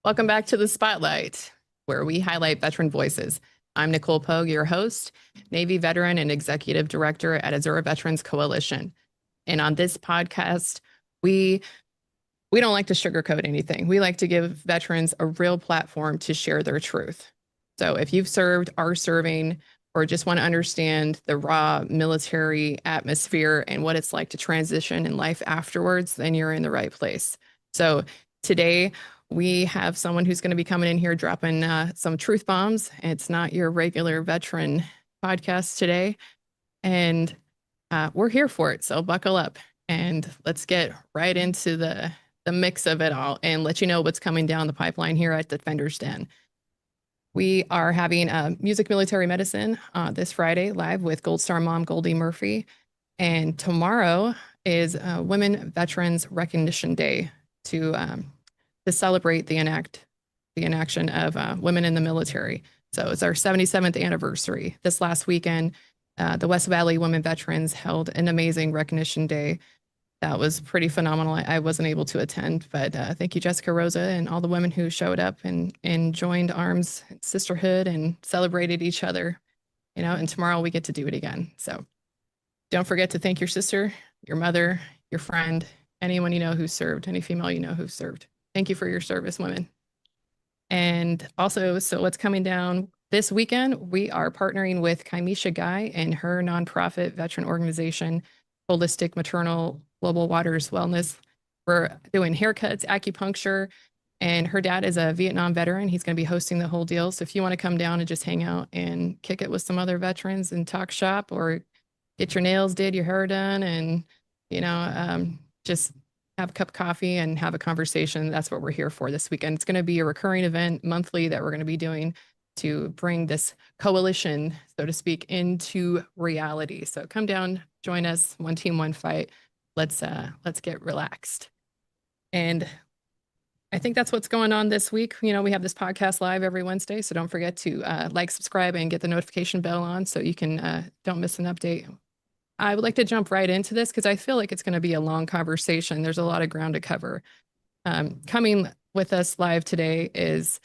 Welcome back to the Spotlight, where we highlight veteran voices. I'm Nicole Pogue, your host, Navy veteran and executive director at Azura Veterans Coalition. And on this podcast, we don't like to sugarcoat anything. We like to give veterans a real platform to share their truth. So if you've served, are serving, or just want to understand the raw military atmosphere and what it's like to transition in life afterwards, then you're in the right place. So today, we have someone who's going to be coming in here dropping some truth bombs. It's not your regular veteran podcast today. And we're here for it. So buckle up and let's get right into the mix of it all and let you know what's coming down the pipeline here at Defender's Den. We are having Music Military Medicine this Friday live with Gold Star mom Goldie Murphy. And tomorrow is Women Veterans Recognition Day to celebrate the inaction of women in the military. So it's our 77th anniversary. This last weekend, the West Valley Women Veterans held an amazing recognition day. That was pretty phenomenal. I wasn't able to attend, but thank you, Jessica Rosa, and all the women who showed up and joined arms, sisterhood, and celebrated each other. You know, and tomorrow we get to do it again. So don't forget to thank your sister, your mother, your friend, anyone you know who served, any female you know who served. Thank you for your service, women. And also, so what's coming down this weekend, we are partnering with Kaimisha Guy and her nonprofit veteran organization, Holistic Maternal Global Waters Wellness. We're doing haircuts, acupuncture, and her dad is a Vietnam veteran. He's going to be hosting the whole deal. So if you want to come down and just hang out and kick it with some other veterans and talk shop or get your nails did, your hair done, and, just have a cup of coffee and have a conversation. That's what we're here for this weekend. It's going to be a recurring event monthly that we're going to be doing to bring this coalition, so to speak, into reality. So come down, join us, one team, one fight. Let's get relaxed. And I think that's what's going on this week. You know, we have this podcast live every Wednesday, so don't forget to like, subscribe, and get the notification bell on so you can don't miss an update. I would like to jump right into this because I feel like it's going to be a long conversation. There's a lot of ground to cover. Coming with us live today is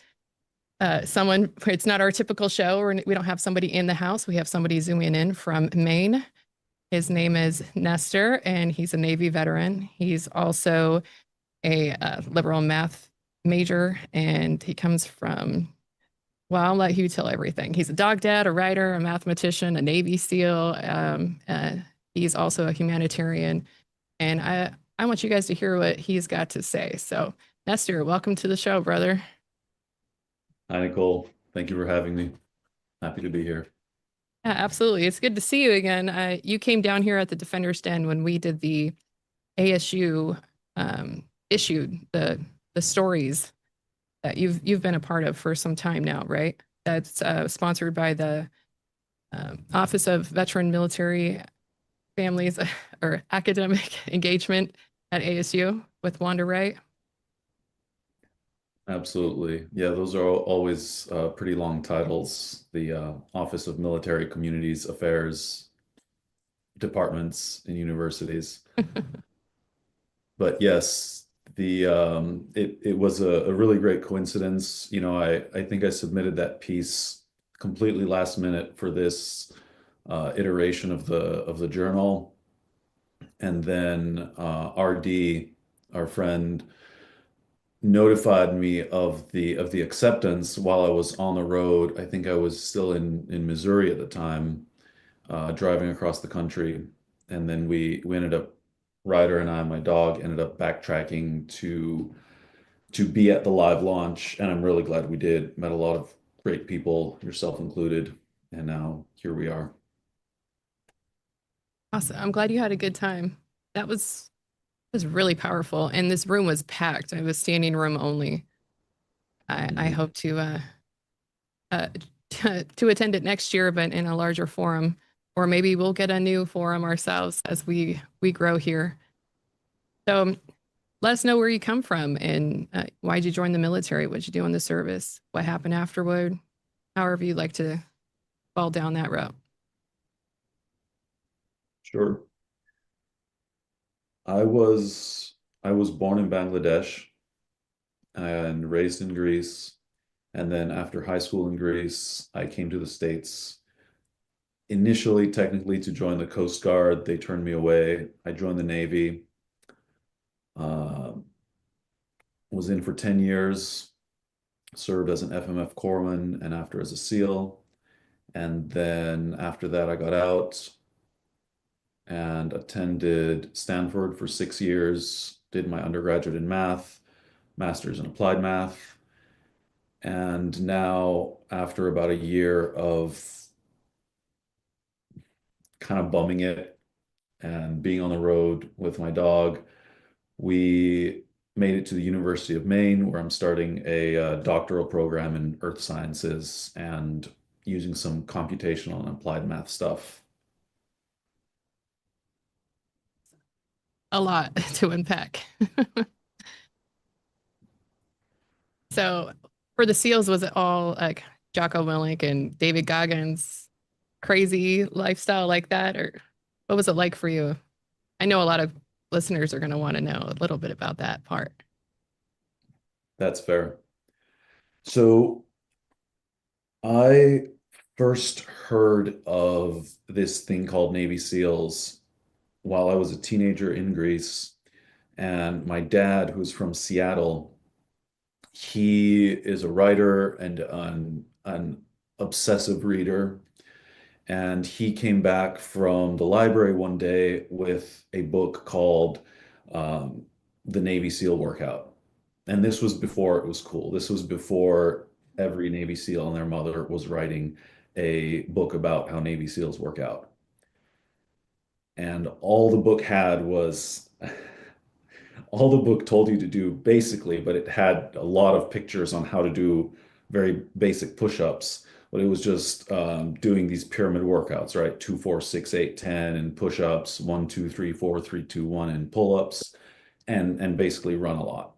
someone, it's not our typical show, or we don't have somebody in the house. We have somebody zooming in from Maine. His name is Nestor, and he's a Navy veteran. He's also a liberal math major, and he comes from, well, I'll let you tell everything. He's a dog dad, a writer, a mathematician, a Navy SEAL. He's also a humanitarian. And I want you guys to hear what he's got to say. So, Nestor, welcome to the show, brother. Hi, Nicole. Thank you for having me. Happy to be here. Yeah, absolutely. It's good to see you again. You came down here at the Defender's Den when we did the ASU issued the stories that you've been a part of for some time now, right? That's sponsored by the Office of Veteran Military Families or Academic Engagement at ASU with Wanda Wright. Absolutely. Yeah, those are always pretty long titles. The Office of Military Communities Affairs departments in universities. But yes, the it was a really great coincidence. You know, I think I submitted that piece completely last minute for this iteration of the journal. And then RD, our friend, notified me of the acceptance while I was on the road. I think I was still in Missouri at the time, driving across the country, and then we ended up, Ryder and I, my dog, ended up backtracking to be at the live launch, and I'm really glad we did. Met a lot of great people, yourself included, and now here we are. Awesome. I'm glad you had a good time. That was really powerful. And this room was packed. It was standing room only. I hope uh, to attend it next year, but in a larger forum, or maybe we'll get a new forum ourselves as we grow here. So let us know where you come from and why'd you join the military? What'd you do in the service? What happened afterward? However you like to fall down that route. Sure. I was I was born in Bangladesh, and raised in Greece. And then after high school in Greece, I came to the States initially, technically, to join the Coast Guard. They turned me away. I joined the Navy, uh, was in for 10 years, served as an FMF corpsman and after as a SEAL. And then after that, I got out and attended Stanford for 6 years, did my undergraduate in math, master's in applied math. And now, after about a year of kind of bumming it and being on the road with my dog, we made it to the University of Maine, where I'm starting a doctoral program in earth sciences and using some computational and applied math stuff. A lot to unpack. So for the SEALs, was it all like Jocko Willink and David Goggins crazy lifestyle like that? Or what was it like for you? I know a lot of listeners are going to want to know a little bit about that part. That's fair. So I first heard of this thing called Navy SEALs while I was a teenager in Greece. And my dad, who's from Seattle, he is a writer and an obsessive reader. And he came back from the library one day with a book called um, The Navy SEAL Workout. And this was before it was cool. This was before every Navy SEAL and their mother was writing a book about how Navy SEALs work out. And all the book had was all the book told you to do basically, but it had a lot of pictures on how to do very basic push-ups. But it was just doing these pyramid workouts, right? 2, 4, 6, 8, 10, and push-ups, 1, 2, 3, 4, 3, 2, 1, and pull-ups, and basically run a lot.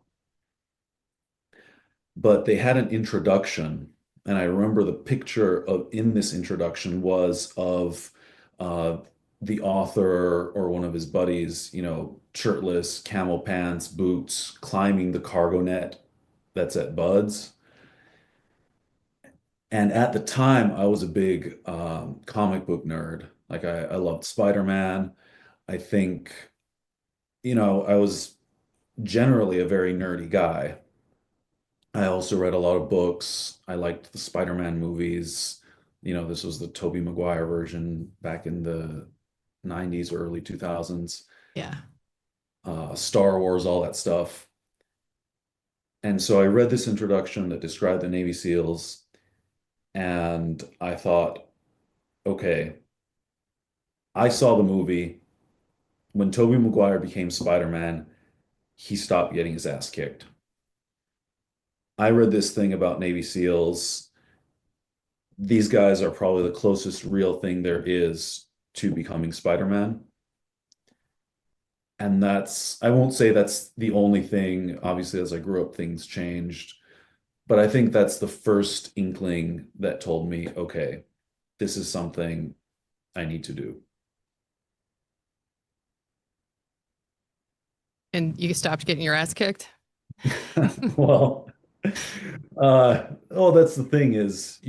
But they had an introduction, and I remember the picture of in this introduction was of uh, the author or one of his buddies, shirtless, camel pants, boots, climbing the cargo net that's at Bud's. And at the time, I was a big comic book nerd. Like I loved Spider-Man. I think, I was generally a very nerdy guy. I also read a lot of books. I liked the Spider-Man movies. This was the Tobey Maguire version back in the 90s, early 2000s. Yeah. Star Wars, all that stuff. And so I read this introduction that described the Navy SEALs, and I thought, okay, I saw the movie. When Tobey Maguire became Spider-Man, he stopped getting his ass kicked. I read this thing about Navy SEALs. These guys are probably the closest real thing there is to becoming Spider-Man. And I won't say that's the only thing. Obviously, as I grew up, things changed. But I think that's the first inkling that told me, okay, this is something I need to do. And you stopped getting your ass kicked? Well, that's the thing is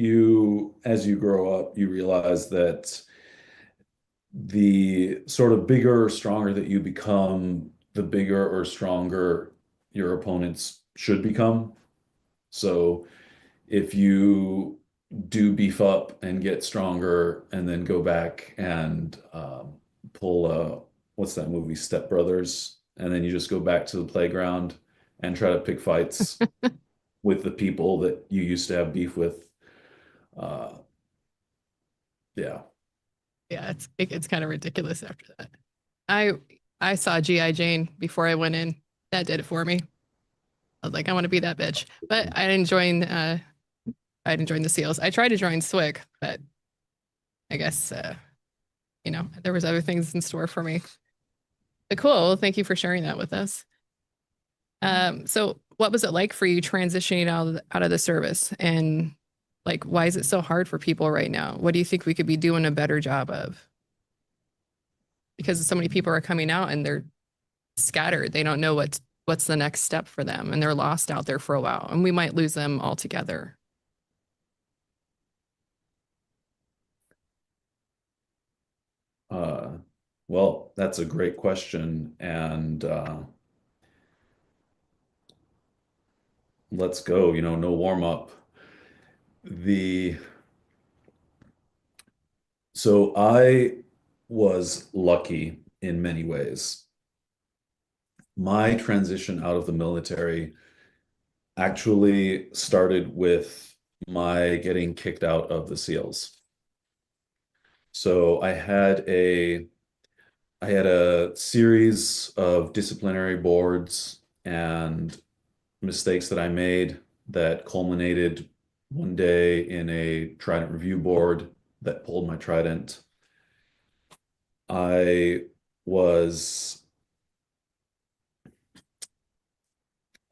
as you grow up, you realize that the sort of bigger or stronger that you become, the bigger or stronger your opponents should become. So if you do beef up and get stronger and then go back and pull what's that movie, Step Brothers, and then you just go back to the playground and try to pick fights with the people that you used to have beef with. Uh, yeah. Yeah, it's kind of ridiculous after that. I saw G.I. Jane before I went in. That did it for me. I was like, I want to be that bitch. But I didn't join the SEALs. I tried to join SWIC, but I guess there was other things in store for me. But cool. Thank you for sharing that with us. So what was it like for you transitioning out of the service? And like, why is it so hard for people right now? What do you think we could be doing a better job of? Because so many people are coming out and they're scattered. They don't know what what's the next step for them, and they're lost out there for a while, and we might lose them altogether. Well, that's a great question, and let's go. No warm up. The So I was lucky in many ways. My transition out of the military actually started with my getting kicked out of the SEALs. So I had a series of disciplinary boards and mistakes that I made that culminated one day in a Trident review board that pulled my Trident. I was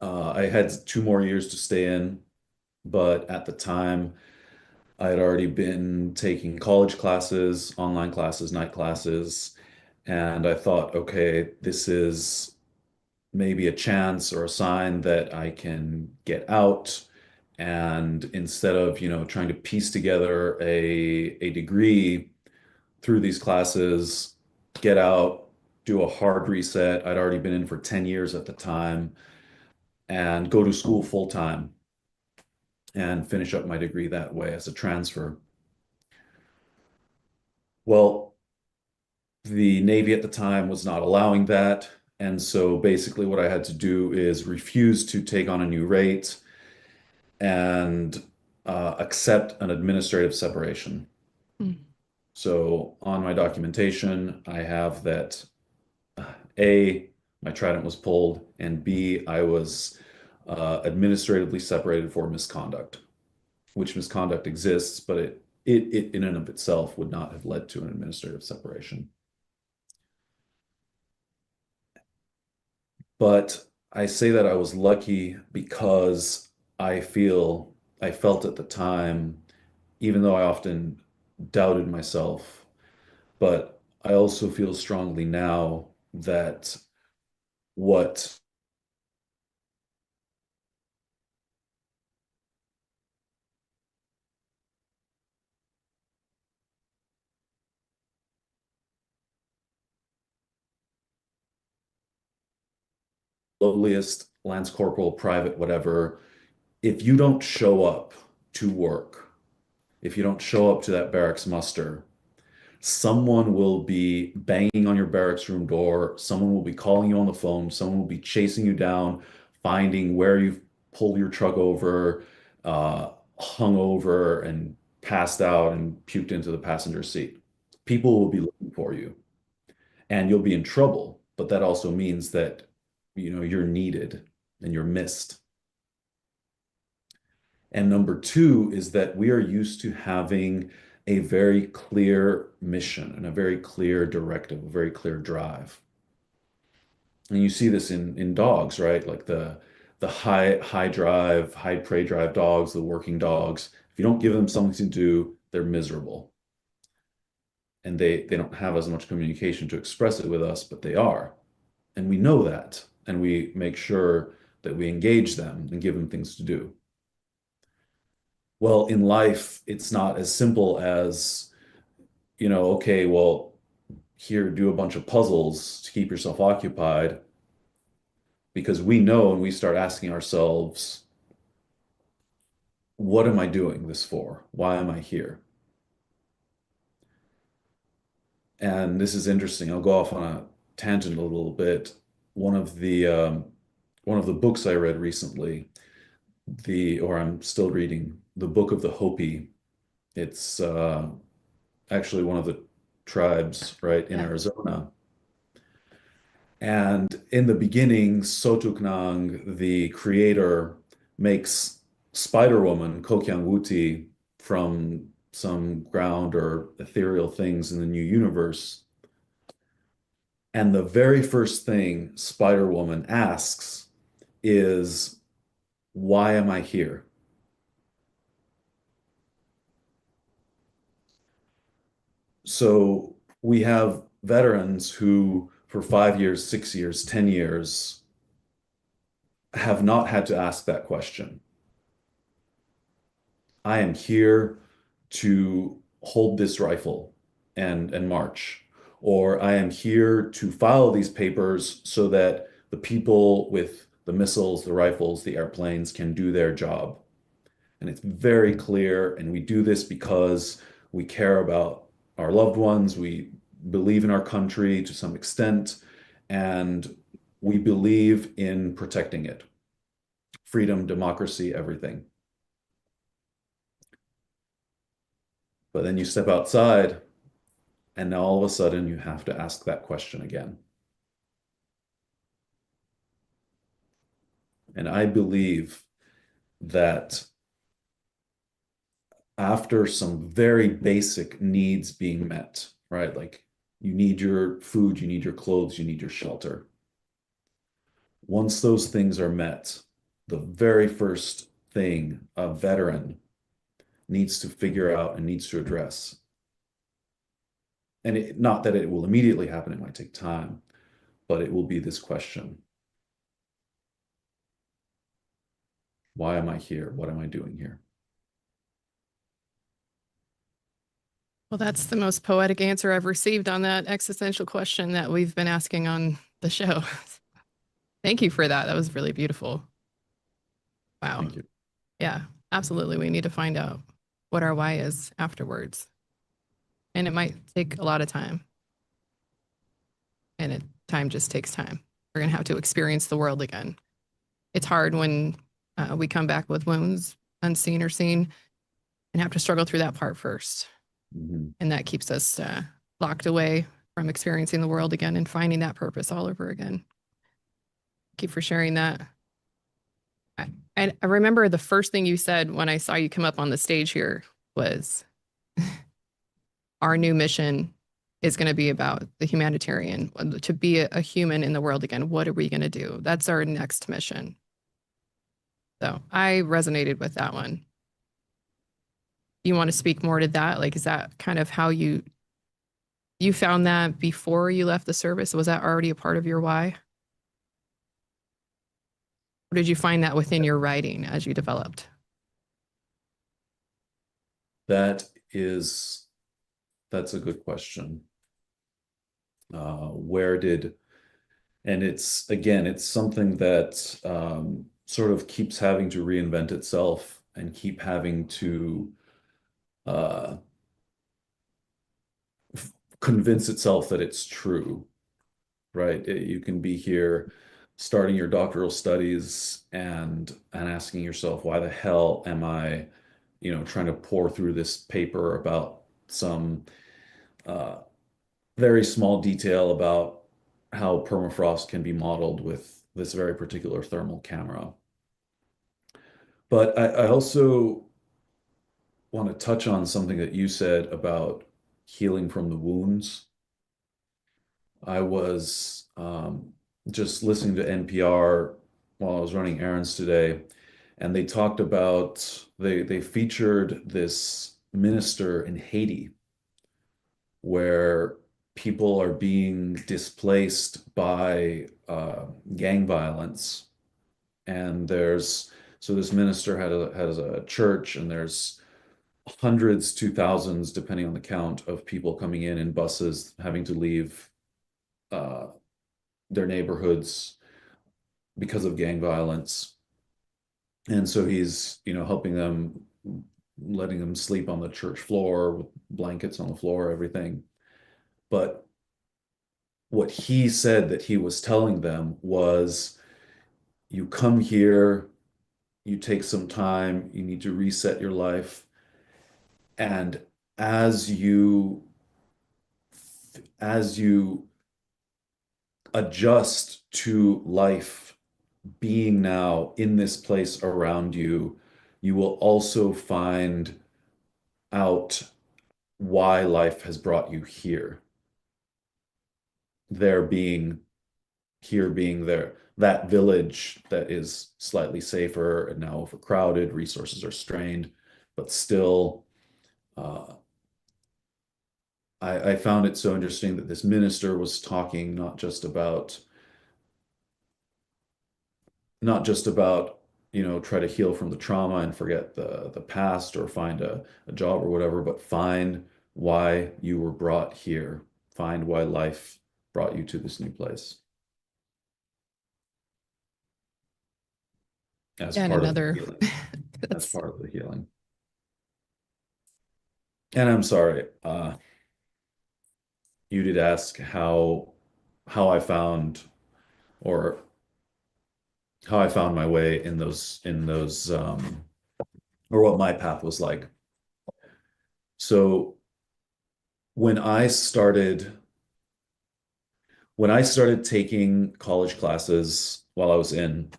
I had 2 more years to stay in, but at the time I had already been taking college classes, online classes, night classes, and I thought, okay, this is maybe a chance or a sign that I can get out. And instead of, trying to piece together a degree through these classes, get out, do a hard reset. I'd already been in for 10 years at the time, and go to school full time and finish up my degree that way as a transfer. Well, the Navy at the time was not allowing that. And so basically, what I had to do is refuse to take on a new rate and accept an administrative separation. Mm. So on my documentation, I have that A, my trident was pulled, and B, I was administratively separated for misconduct, which misconduct exists, but it in and of itself would not have led to an administrative separation. But I say that I was lucky because I felt at the time, even though I often doubted myself, but I also feel strongly now that what lowliest Lance Corporal, private, whatever, if you don't show up to work, if you don't show up to that barracks muster, someone will be banging on your barracks room door. Someone will be calling you on the phone. Someone will be chasing you down, finding where you've pulled your truck over, hung over, and passed out and puked into the passenger seat. People will be looking for you, and you'll be in trouble. But that also means that, you're needed and you're missed. And number two is that we are used to having a very clear mission and a very clear directive, a very clear drive. And you see this in dogs, right? Like the high drive, high prey drive dogs, the working dogs. If you don't give them something to do, they're miserable. And they don't have as much communication to express it with us, but they are. And we know that. And we make sure that we engage them and give them things to do. Well, in life, it's not as simple as, okay, well, here, do a bunch of puzzles to keep yourself occupied, because we know and we start asking ourselves, what am I doing this for? Why am I here? And this is interesting. I'll go off on a tangent a little bit. One of the one of the books I read recently, or I'm still reading, the Book of the Hopi. It's actually one of the tribes right in Yeah. Arizona. And in the beginning, Sotuknang, the creator, makes Spider-Woman, Kokyang Wuti, from some ground or ethereal things in the new universe. And the very first thing Spider-Woman asks is, why am I here? So we have veterans who, for 5 years, 6 years, 10 years, have not had to ask that question. I am here to hold this rifle and march, or I am here to file these papers so that the people with the missiles, the rifles, the airplanes can do their job. And it's very clear, and we do this because we care about our loved ones, we believe in our country to some extent, and we believe in protecting it. Freedom, democracy, everything. But then you step outside, and now all of a sudden you have to ask that question again. And I believe that after some very basic needs being met, right? Like you need your food, you need your clothes, you need your shelter. Once those things are met, the very first thing a veteran needs to figure out and needs to address, and not that it will immediately happen, it might take time, but it will be this question: why am I here? What am I doing here? Well, that's the most poetic answer I've received on that existential question that we've been asking on the show. Thank you for that. That was really beautiful. Wow. Thank you. Yeah, absolutely. We need to find out what our why is afterwards. And it might take a lot of time. And time just takes time. We're going to have to experience the world again. It's hard when we come back with wounds, unseen or seen, and have to struggle through that part first. Mm-hmm. And that keeps us locked away from experiencing the world again and finding that purpose all over again. Thank you for sharing that. I remember the first thing you said when I saw you come up on the stage here was our new mission is going to be about the humanitarian, to be a human in the world again. What are we going to do? That's our next mission. So I resonated with that one. You want to speak more to that? Like, is that kind of how you found that before you left the service? Was that already a part of your why? Or did you find that within your writing as you developed? That's a good question. And it's something that sort of keeps having to reinvent itself and keep having to uh, convince itself that it's true, right? You can be here starting your doctoral studies and asking yourself, why the hell am I, trying to pour through this paper about some uh, very small detail about how permafrost can be modeled with this very particular thermal camera. But I also want to touch on something that you said about healing from the wounds. I was just listening to NPR while I was running errands today, and they talked about they featured this minister in Haiti where people are being displaced by gang violence. And this minister has a church, and there's hundreds to thousands, depending on the count, of people coming in buses, having to leave uh, their neighborhoods because of gang violence. And so he's, helping them, letting them sleep on the church floor with blankets on the floor, everything. But what he said that he was telling them was, you come here, you take some time, you need to reset your life. And as you as you adjust to life being now in this place around you, you will also find out why life has brought you here. There being here being there, that village that is slightly safer and now overcrowded, resources are strained, but still, I found it so interesting that this minister was talking not just about not just about, try to heal from the trauma and forget the past or find a job or whatever, but find why you were brought here. Find why life brought you to this new place as Yeah, and part of the another healing, as that's part of the healing. And I'm sorry, you did ask how I found or how I found my way in those or what my path was like. So when I started when I started taking college classes while I was in,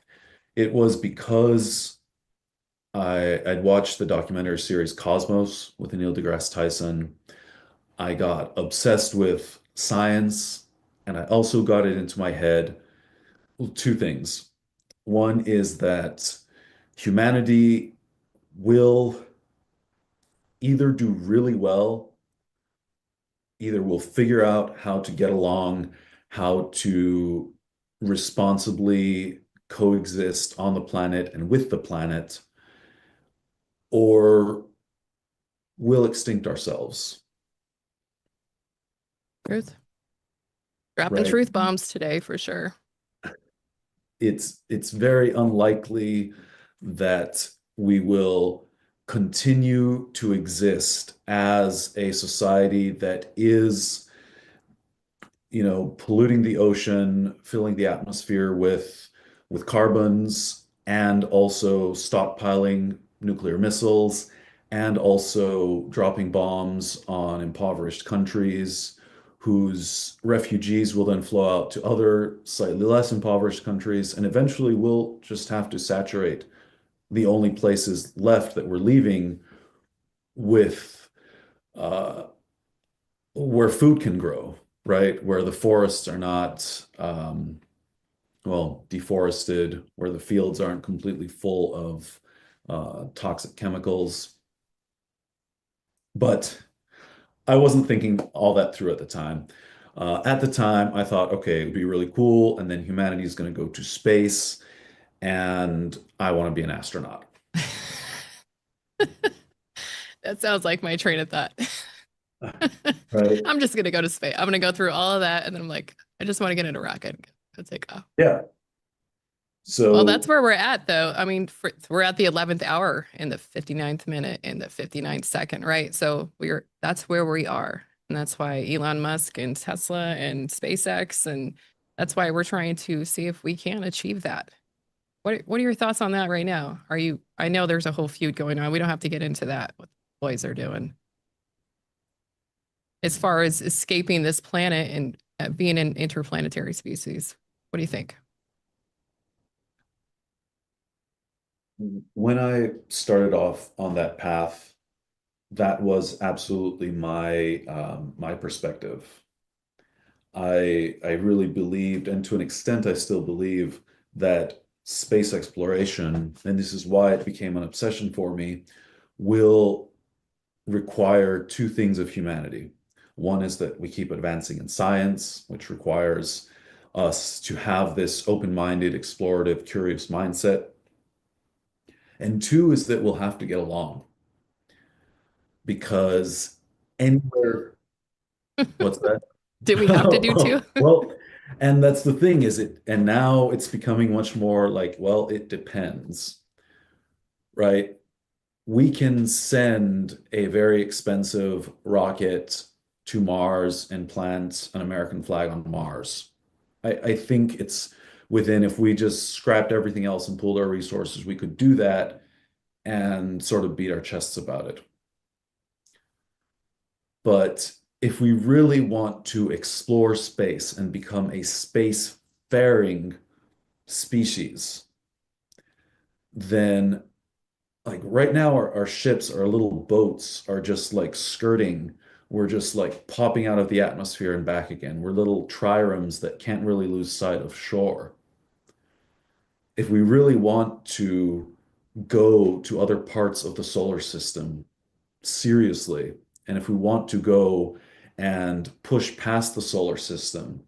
it was because I'd watched the documentary series Cosmos with Neil deGrasse Tyson. I got obsessed with science, and I also got it into my head. Well, two things. One is that humanity will either do really well, either will figure out how to get along, how to responsibly coexist on the planet and with the planet, or will extinct ourselves, truth. Dropping right? truth bombs today for sure. It's very unlikely that we will continue to exist as a society that is, polluting the ocean, filling the atmosphere with carbons, and also stockpiling nuclear missiles, and also dropping bombs on impoverished countries whose refugees will then flow out to other slightly less impoverished countries, and eventually we'll just have to saturate the only places left that we're leaving with uh, where food can grow, right? Where the forests are not, well, deforested, where the fields aren't completely full of toxic chemicals. But I wasn't thinking all that through at the time. At the time, I thought, okay, it'd be really cool, and then humanity is going to go to space, and I want to be an astronaut. That sounds like my train of thought. Right. I'm just gonna go to space. I'm gonna go through all of that, and then I'm like, I just want to get in a rocket and take off. Yeah. Well, that's So where we're at, though. I mean, we're at the 11th hour in the 59th minute in the 59th second, right? So that's where we are. And that's why Elon Musk and Tesla and SpaceX, and that's why we're trying to see if we can achieve that. What are your thoughts on that right now? I know there's a whole feud going on. We don't have to get into that, what the boys are doing. As far as escaping this planet and being an interplanetary species. What do you think? when I started off on that path, that was absolutely my perspective. I really believed, and to an extent, I still believe that space exploration, and this is why it became an obsession for me, will require two things of humanity. One is that we keep advancing in science, which requires us to have this open-minded, explorative, curious mindset. And two is that we'll have to get along because Two? anywhere, what's that? Do we have to do two? Well, and that's the thing is and now it's becoming much more like, well, it depends, right? We can send a very expensive rocket to Mars and plant an American flag on Mars. I think it's within, if we just scrapped everything else and pooled our resources, we could do that and sort of beat our chests about it. But if we really want to explore space and become a space-faring species, then like right now our ships, our little boats are just like skirting. We're just like popping out of the atmosphere and back again. We're little triremes that can't really lose sight of shore. If we really want to go to other parts of the solar system seriously, and if we want to go and push past the solar system,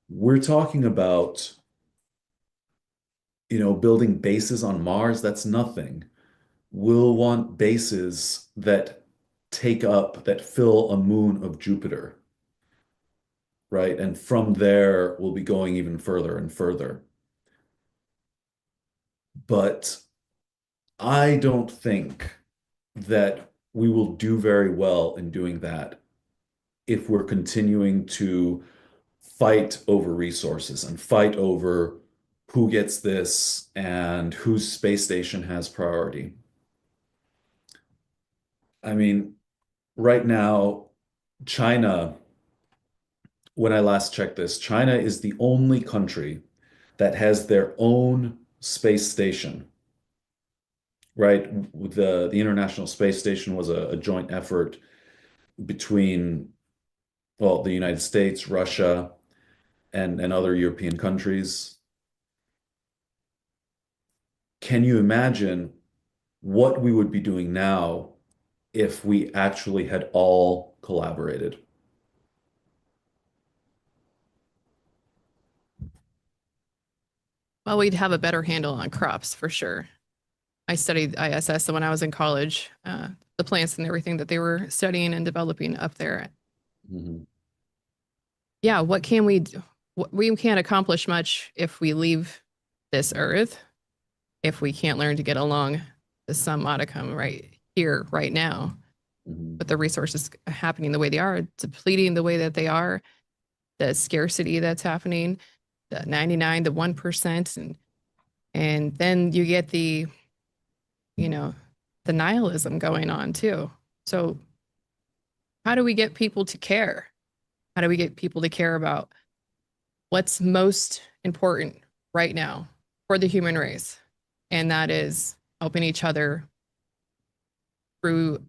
we're talking about building bases on Mars, that's nothing. We'll want bases that fill a moon of Jupiter, right? And from there, we'll be going even further and further. But I don't think that we will do very well in doing that if we're continuing to fight over resources and fight over who gets this and whose space station has priority. I mean, right now, China, when I last checked this, China is the only country that has their own space station, right? The International Space Station was a joint effort between, well, the United States, Russia, and other European countries. Can you imagine what we would be doing now if we actually had all collaborated? Well, we'd have a better handle on crops for sure. I studied ISS when I was in college, the plants and everything that they were studying and developing up there. Mhm. Yeah, what can we do? We can't accomplish much if we leave this earth, if we can't learn to get along to some modicum right here, right now, Mhm. with the resources happening the way they are, depleting the way that they are, the scarcity that's happening, the 99, the 1%, and then you get you know, the nihilism going on too. So how do we get people to care? How do we get people to care about what's most important right now for the human race? And that is helping each other through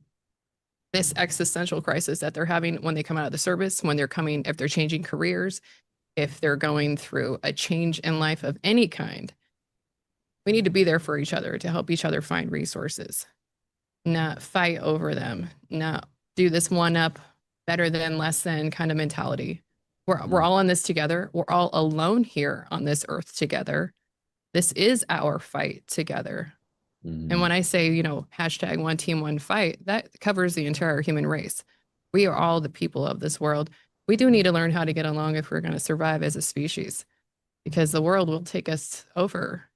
this existential crisis that they're having when they come out of the service, when they're coming, if they're changing careers, if they're going through a change in life of any kind. We need to be there for each other to help each other find resources, not fight over them, not do this one up better than less than kind of mentality. We're all in this together. We're all alone here on this earth together. This is our fight together. And Mhm. when I say, hashtag one team, one fight, that covers the entire human race. We are all the people of this world. We do need to learn how to get along if we're going to survive as a species, because the world will take us over.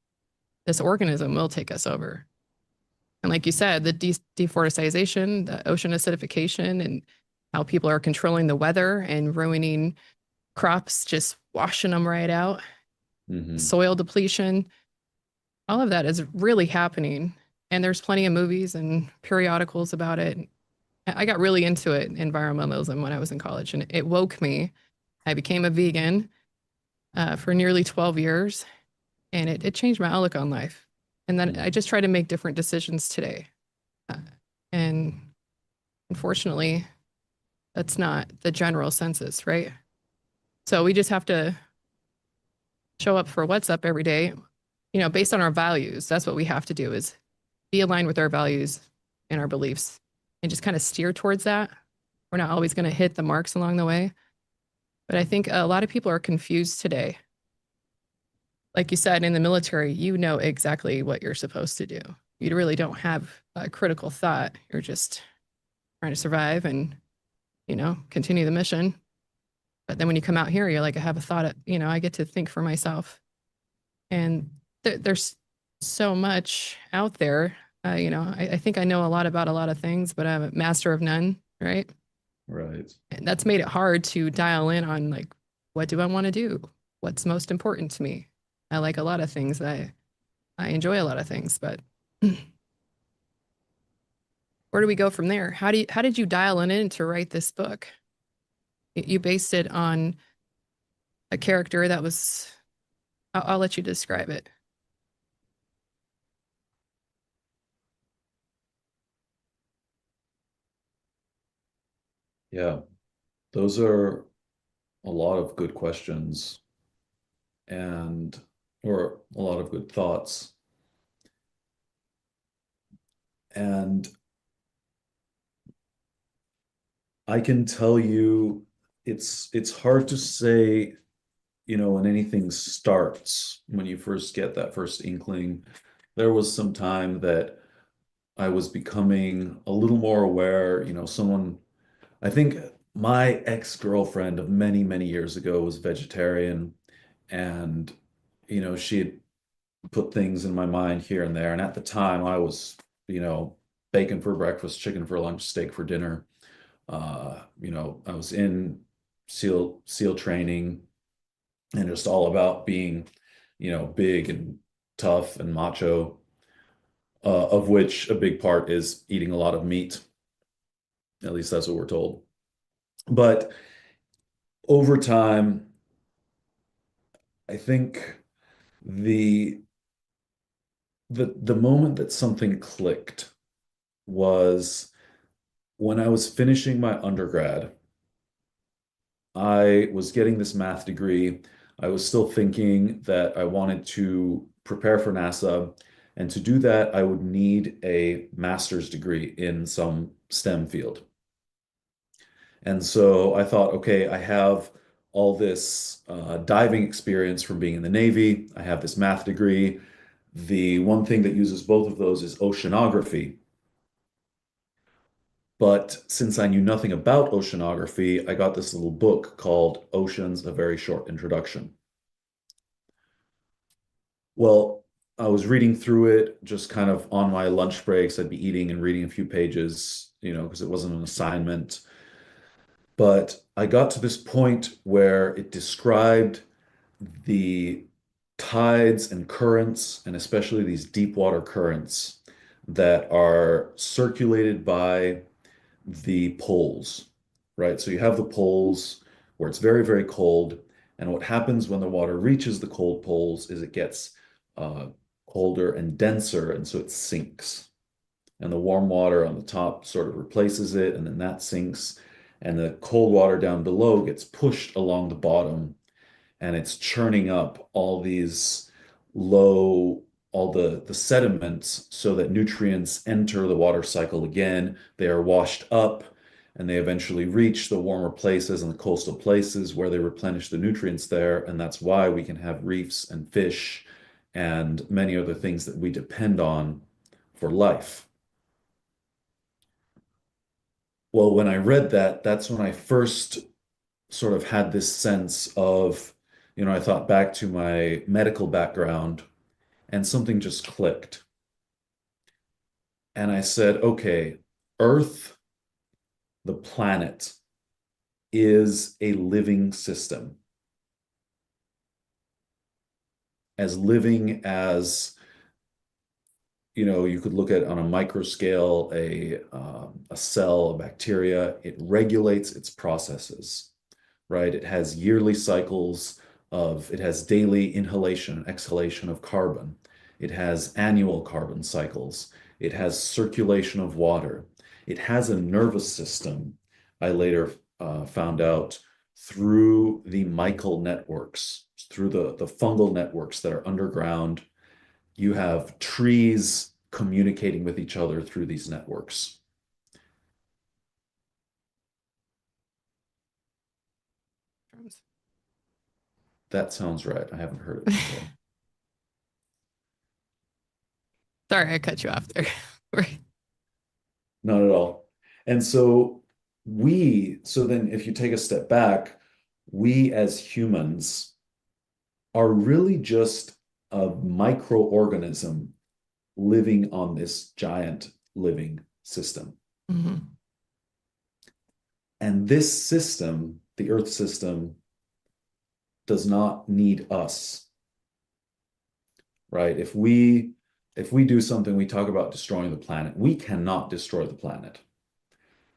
This organism will take us over. And like you said, the deforestation, the ocean acidification, and how people are controlling the weather and ruining crops, just washing them right out, Mhm. soil depletion, all of that is really happening. And there's plenty of movies and periodicals about it. I got really into it, environmentalism, when I was in college, and it woke me. I became a vegan for nearly 12 years, and it changed my outlook on life. And then I Mhm. just try to make different decisions today. Uh, and unfortunately, that's not the general census, right? So we just have to show up for what's up every day, based on our values. That's what we have to do, is be aligned with our values and our beliefs and just kind of steer towards that. We're not always going to hit the marks along the way. But I think a lot of people are confused today. Like you said, in the military, you know exactly what you're supposed to do. You really don't have a critical thought. You're just trying to survive and, continue the mission. But then when you come out here, you're like, I have a thought, I get to think for myself. And there's so much out there. I think I know a lot about a lot of things, but I'm a master of none, right? Right. And that's made it hard to dial in on, like, what do I want to do? What's most important to me? I like a lot of things. I enjoy a lot of things, but where do we go from there? How did you dial it in to write this book? You based it on a character that was, I'll let you describe it. Yeah. Those are a lot of good questions and or a lot of good thoughts. And I can tell you it's hard to say when anything starts, when you first get that first inkling, there was some time that I was becoming a little more aware. I think my ex-girlfriend of many, many years ago was vegetarian, and, she had put things in my mind here and there. And at the time, I was, bacon for breakfast, chicken for lunch, steak for dinner. I was in SEAL training and just all about being, big and tough and macho, of which a big part is eating a lot of meat. At least that's what we're told. But over time, I think the the moment that something clicked was when I was finishing my undergrad. I was getting this math degree. I was still thinking that I wanted to prepare for NASA. And to do that, I would need a master's degree in some STEM field. And so I thought, okay, I have all this diving experience from being in the Navy. I have this math degree. The one thing that uses both of those is oceanography. But since I knew nothing about oceanography, I got this little book called Oceans, A Very Short Introduction. Well, I was reading through it just kind of on my lunch breaks. I'd be eating and reading a few pages, because it wasn't an assignment. But I got to this point where it described the tides and currents, and especially these deep water currents that are circulated by the poles, right? So you have the poles where it's very, very cold. And what happens when the water reaches the cold poles is it gets uh, colder and denser, and so it sinks. And the warm water on the top sort of replaces it, and then that sinks. And the cold water down below gets pushed along the bottom, and it's churning up all these low all the sediments so that nutrients enter the water cycle again. They are washed up and they eventually reach the warmer places and the coastal places where they replenish the nutrients there. And that's why we can have reefs and fish and many other things that we depend on for life. Well, when I read that, that's when I first sort of had this sense of, I thought back to my medical background and something just clicked. And I said, okay, Earth, the planet, is a living system. As living as, you could look at on a micro scale, a cell, a bacteria, it regulates its processes, right? It has yearly cycles it has daily inhalation and exhalation of carbon. It has annual carbon cycles. It has circulation of water. It has a nervous system. I later found out through the mycal networks, through the fungal networks that are underground. You have trees communicating with each other through these networks. That sounds right. I haven't heard it before. Sorry, I cut you off there. Right. Not at all. And so then if you take a step back, we as humans are really just a microorganism living on this giant living system. Mm-hmm. And this system, the Earth system, does not need us, right? If we do something, we talk about destroying the planet. We cannot destroy the planet.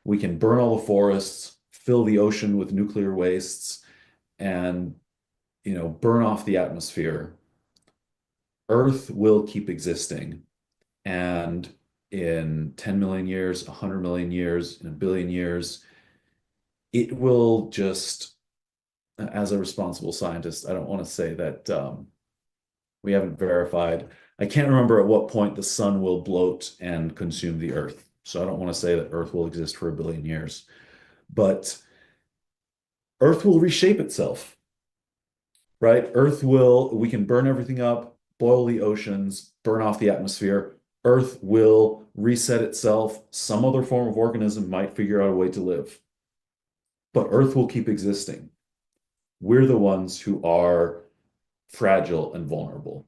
We can burn all the forests, fill the ocean with nuclear wastes, and burn off the atmosphere. Earth will keep existing. And in 10 million years, 100 million years, in a billion years, it will just, as a responsible scientist, I don't want to say that we haven't verified. I can't remember at what point the sun will bloat and consume the Earth. So I don't want to say that Earth will exist for a billion years. But Earth will reshape itself. right? We can burn everything up, boil the oceans, burn off the atmosphere. Earth will reset itself. Some other form of organism might figure out a way to live, but Earth will keep existing. We're the ones who are fragile and vulnerable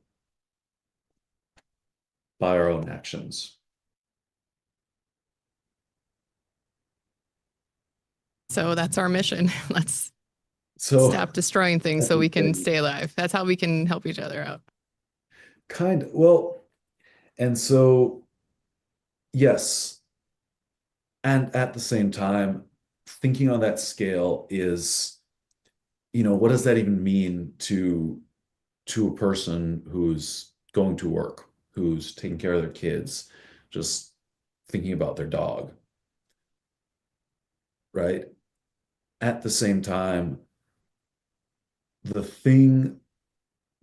by our own actions. So that's our mission. Let's So, stop destroying things so we can stay alive. That's how we can help each other out. well, and so, yes. And at the same time, thinking on that scale is, what does that even mean to a person who's going to work, who's taking care of their kids, just thinking about their dog, right? At the same time, the thing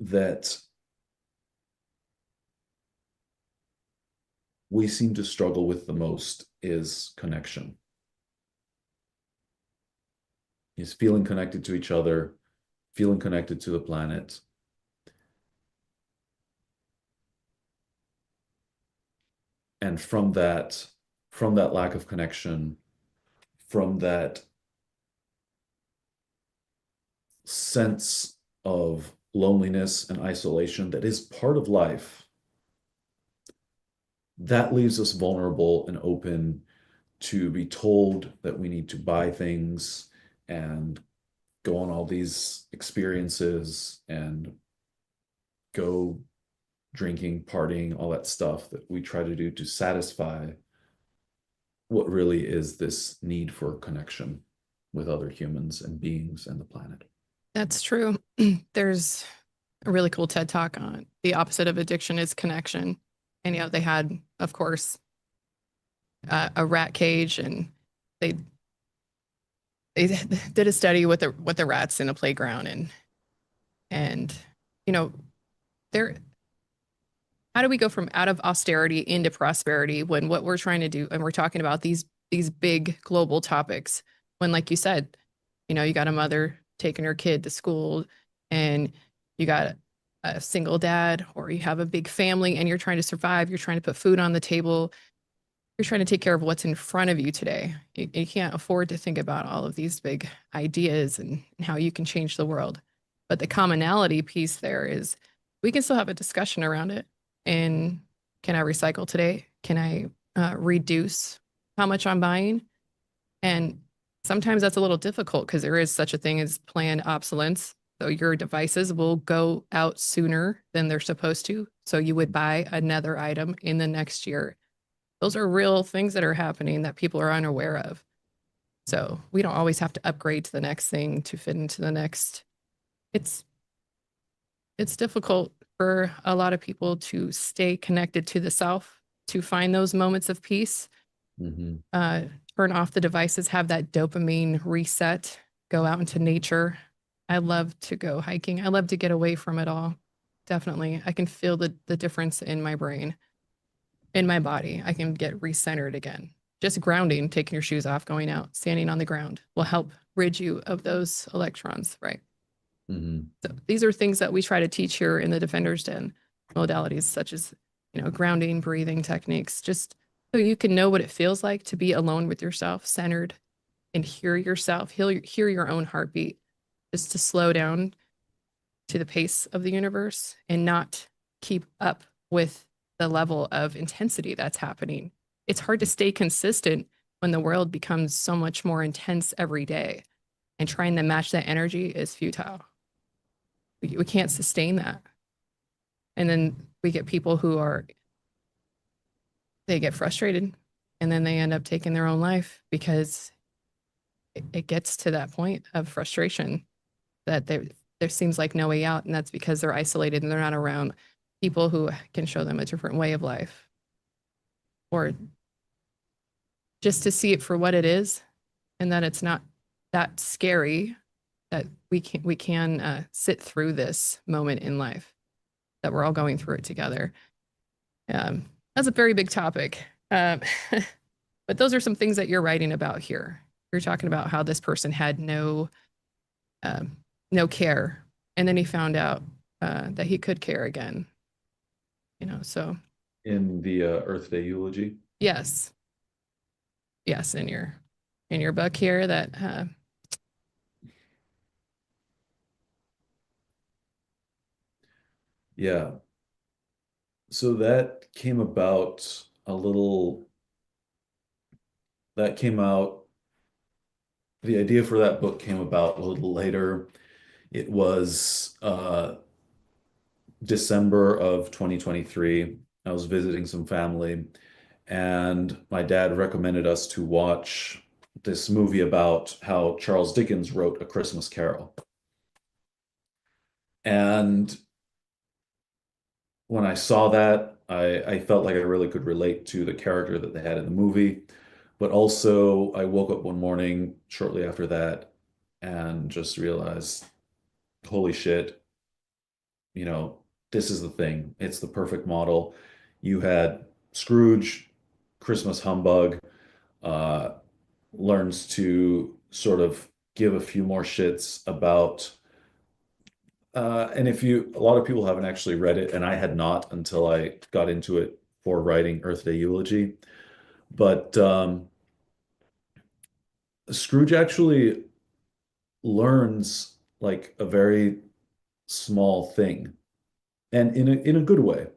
that we seem to struggle with the most is connection, is feeling connected to each other, feeling connected to the planet. And from that lack of connection, from that sense of loneliness and isolation that is part of life, that leaves us vulnerable and open to be told that we need to buy things and go on all these experiences and go drinking, partying, all that stuff that we try to do to satisfy what really is this need for connection with other humans and beings and the planet. That's true. There's a really cool TED talk on the opposite of addiction is connection. And, they had, of course, a rat cage, and they did a study with the rats in a playground, and they're how do we go from out of austerity into prosperity when what we're trying to do, and we're talking about these big global topics, when, like you said, you got a mother taking her kid to school, and you got a single dad, or you have a big family and you're trying to survive, you're trying to put food on the table, you're trying to take care of what's in front of you today. You can't afford to think about all of these big ideas and how you can change the world. But the commonality piece there is we can still have a discussion around it. And can I recycle today? Can I reduce how much I'm buying? And sometimes that's a little difficult because there is such a thing as planned obsolescence. So your devices will go out sooner than they're supposed to. So you would buy another item in the next year. Those are real things that are happening that people are unaware of. So we don't always have to upgrade to the next thing to fit into the next. It's difficult for a lot of people to stay connected to the self, to find those moments of peace, turn off the devices, have that dopamine reset, go out into nature. I love to go hiking. I love to get away from it all. Definitely. I can feel the difference in my brain, in my body. I can get recentered again. Just grounding, taking your shoes off, going out, standing on the ground will help rid you of those electrons, right? So these are things that we try to teach here in the Defender's Den, modalities such as, grounding, breathing techniques, just so you can know what it feels like to be alone with yourself, centered, and hear yourself, hear your own heartbeat, just to slow down to the pace of the universe and not keep up with the level of intensity that's happening. It's hard to stay consistent when the world becomes so much more intense every day, and trying to match that energy is futile. We can't sustain that. And then we get people they get frustrated, and then they end up taking their own life because it gets to that point of frustration that there seems like no way out. And that's because they're isolated and they're not around people who can show them a different way of life, or just to see it for what it is, and that it's not that scary, that we can sit through this moment in life, that we're all going through it together. That's a very big topic. But those are some things that you're writing about here. You're talking about how this person had no care And then he found out that he could care again, so In the Earth Day Eulogy. yes, yes, in your book here that Yeah. So that came about a little, that came out, the idea for that book came about a little later. It was December of 2023. I was visiting some family, and my dad recommended us to watch this movie about how Charles Dickens wrote A Christmas Carol. And when I saw that, I felt like I really could relate to the character that they had in the movie. But also, I woke up one morning shortly after that and just realized, holy shit, you know, this is the thing. It's the perfect model. You had Scrooge, Christmas humbug, uh, learns to sort of give a few more shits about. And if you, a lot of people haven't actually read it, and I had not until I got into it for writing Earth Day Eulogy. But Scrooge actually learns like a very small thing, and in a good way,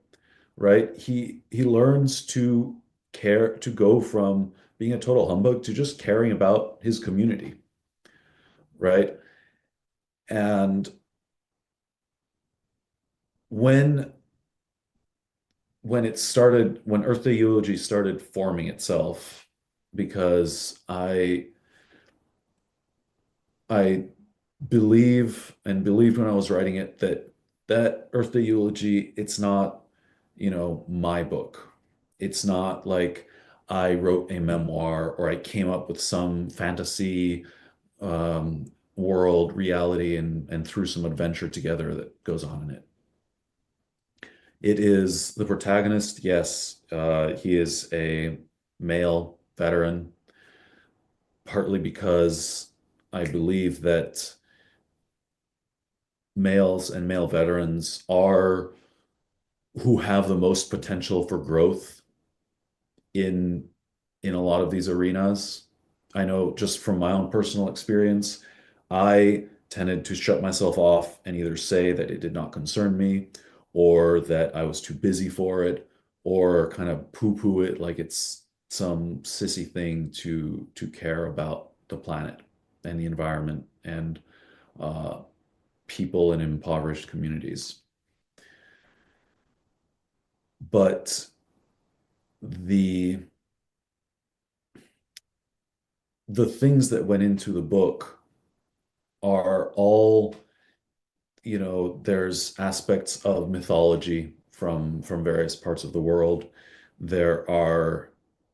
right? He learns to care, to go from being a total humbug to just caring about his community, right? And when when Earth Day Eulogy started forming itself, because I believe and believed when I was writing it that that Earth Day Eulogy, it's not, my book. It's not like I wrote a memoir or I came up with some fantasy um, world reality and threw some adventure together that goes on in it. It is the protagonist, yes, he is a male veteran, partly because I believe that males and male veterans are who have the most potential for growth in in a lot of these arenas. I know just from my own personal experience, I tended to shut myself off and either say that it did not concern me or that I was too busy for it or kind of poo-poo it like it's some sissy thing to care about the planet and the environment and uh, people in impoverished communities. But the the things that went into the book are all, there's aspects of mythology from various parts of the world. There are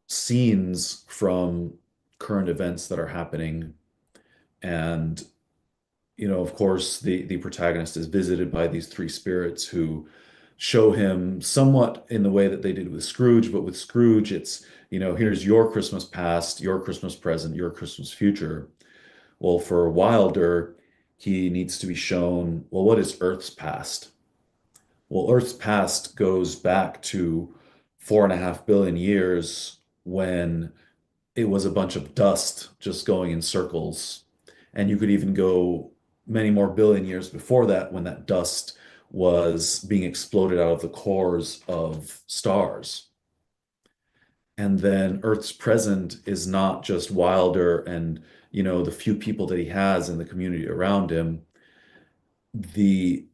scenes from current events that are happening. And, of course, the protagonist is visited by these three spirits who show him somewhat in the way that they did with Scrooge, but with Scrooge, it's, here's your Christmas past, your Christmas present, your Christmas future. Well, for Wilder, he needs to be shown, well, what is Earth's past? Well, Earth's past goes back to 4.5 billion years when it was a bunch of dust just going in circles. And you could even go many more billion years before that when that dust was being exploded out of the cores of stars. And then Earth's present is not just Wilder and, the few people that he has in the community around him. The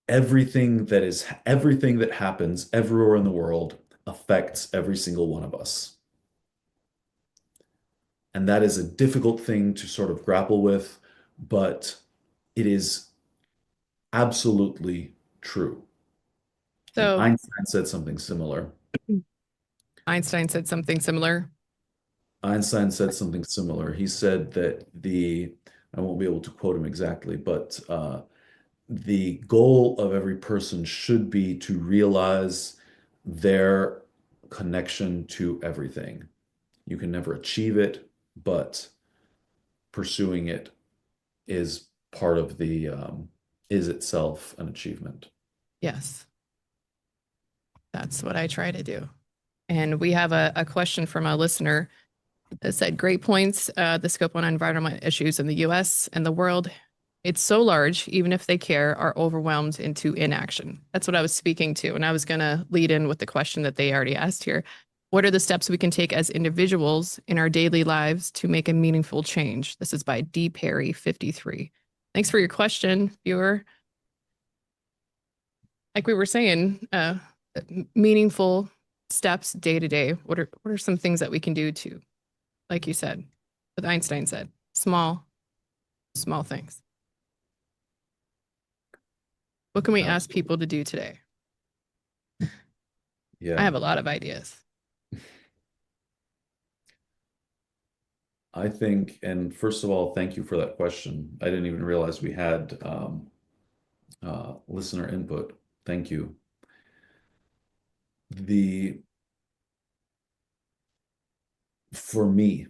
everything that happens everywhere in the world affects every single one of us. And that is a difficult thing to sort of grapple with, but it is absolutely true. And so Einstein said something similar. Einstein said something similar. Einstein said something similar. He said that I won't be able to quote him exactly, but the goal of every person should be to realize their connection to everything. You can never achieve it, but pursuing it is part of the is itself an achievement. Yes, that's what I try to do. And we have a question from a listener that said, great points. The scope on environmental issues in the US and the world, it's so large, even if they care, are overwhelmed into inaction. That's what I was speaking to. And I was going to lead in with the question that they already asked here. What are the steps we can take as individuals in our daily lives to make a meaningful change? This is by D. Perry, 53. Thanks for your question, viewer. Like we were saying, meaningful steps day to day. What are some things that we can do to, like you said, what Einstein said, small things. What can we ask people to do today? Yeah. I have a lot of ideas. I think, and first of all, thank you for that question. I didn't even realize we had listener input. Thank you. For me,